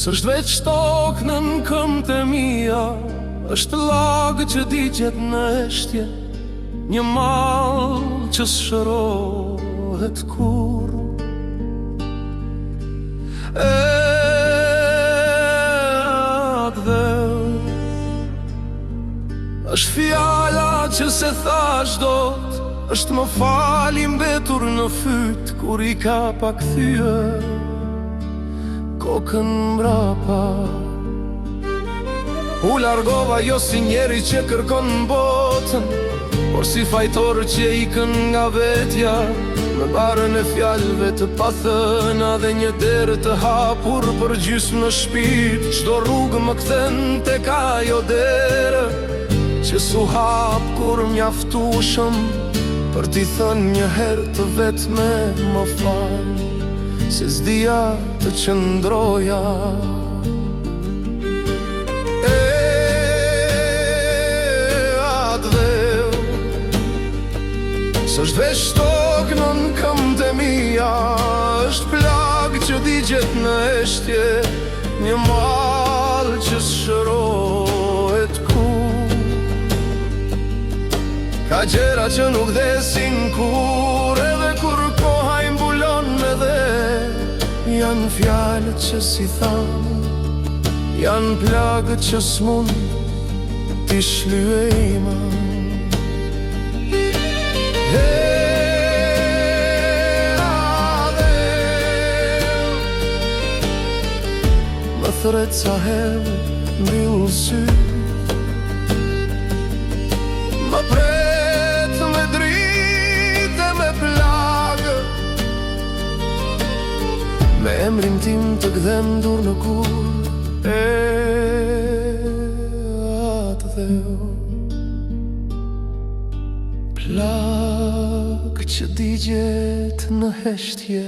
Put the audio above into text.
S'është veç tokë në këmbët e mia, është lagë që digjet në eshtje, një mall që s'shërohet kur. Është fjala që se thash dot, është më fali mbetur në fyt kur i ka pa kthye kokën mbrapa. U largova jo si njeri që kërkon botën, por si fajtor që ikën nga vetja, me barën e fjalëve të pathëna dhe një derë të hapur për gjysmë në shpirt. Çdo rrugë më kthen tek ajo derë që s'u hap kur mjaftueshëm për t'i thënë një herë të vetme më fal, se s'dija të qëndroja. S'është veç tokë në këmbët e mia, është plagë që digjet në eshtje, një mall që s'shërohet kur. Ka gjëra që nuk vdesin kur, edhe kur koha i mbulon edhe janë fjalët që si thanë, janë plagët që s'mund t'i shlyejma. Më thret sa herë mbyll syt, më pret me dritë e me plagë, me emrin tim të gdhem dur në kur. Atë dheu, plagë që digjet në heshtje.